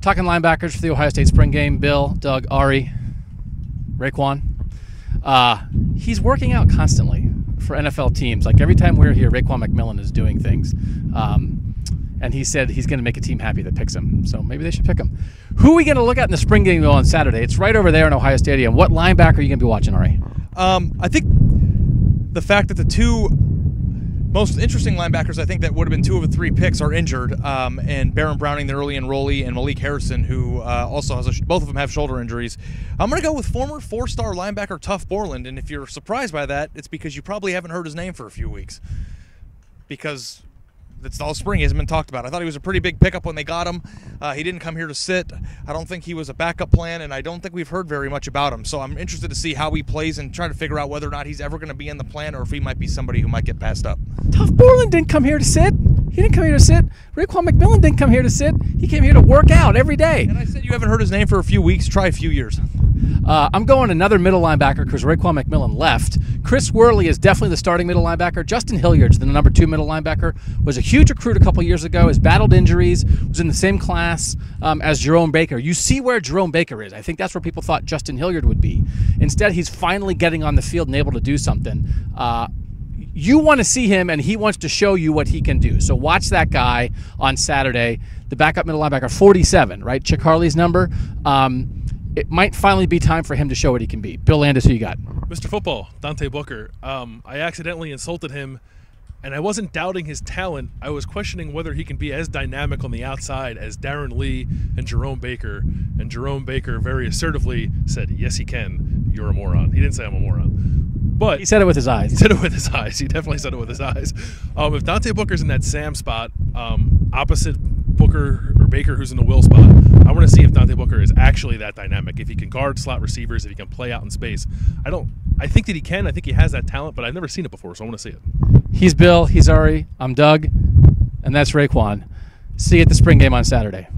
Talking linebackers for the Ohio State spring game. Bill, Doug, Ari, Raekwon. He's working out constantly for NFL teams. Like every time we're here, Raekwon McMillan is doing things. And he said he's going to make a team happy that picks him. So maybe they should pick him. Who are we going to look at in the spring game on Saturday? It's right over there in Ohio Stadium. What linebacker are you going to be watching, Ari? I think the fact that the two most interesting linebackers, I think that would have been 2 of the 3 picks, are injured, and Baron Browning, the early enrollee, and Malik Harrison, who also has both of them have shoulder injuries. I'm going to go with former 4-star linebacker Tuff Borland, and if you're surprised by that, it's because you probably haven't heard his name for a few weeks, because it's all spring. He hasn't been talked about. I thought he was a pretty big pickup when they got him. He didn't come here to sit. I don't think he was a backup plan, and I don't think we've heard very much about him. So I'm interested to see how he plays and try to figure out whether or not he's ever going to be in the plan or if he might be somebody who might get passed up. Tuff Borland didn't come here to sit. He didn't come here to sit. Raekwon McMillan didn't come here to sit. He came here to work out every day. And I said you haven't heard his name for a few weeks. Try a few years. I'm going another middle linebacker because Raekwon McMillan left. Chris Worley is definitely the starting middle linebacker. Justin Hilliard's the number 2 middle linebacker. Was a huge recruit a couple years ago. Has battled injuries. Was in the same class as Jerome Baker. You see where Jerome Baker is. I think that's where people thought Justin Hilliard would be. Instead, he's finally getting on the field and able to do something. You want to see him, and he wants to show you what he can do. So watch that guy on Saturday. The backup middle linebacker, 47, right? Chick Harley's number. It might finally be time for him to show what he can be. Bill Landis, who you got? Mr. Football, Dante Booker. I accidentally insulted him, and I wasn't doubting his talent. I was questioning whether he can be as dynamic on the outside as Darren Lee and Jerome Baker. And Jerome Baker very assertively said, yes, he can. You're a moron. He didn't say I'm a moron. But He said it with his eyes. He said it with his eyes. He definitely said it with his eyes. If Dante Booker's in that Sam spot, opposite Booker or Baker, who's in the Will spot, I want to see if Dante Booker is actually that dynamic. If he can guard slot receivers, if he can play out in space. I think that he can. I think he has that talent, but I've never seen it before, so I want to see it. He's Bill. He's Ari. I'm Doug. And that's Raekwon. See you at the spring game on Saturday.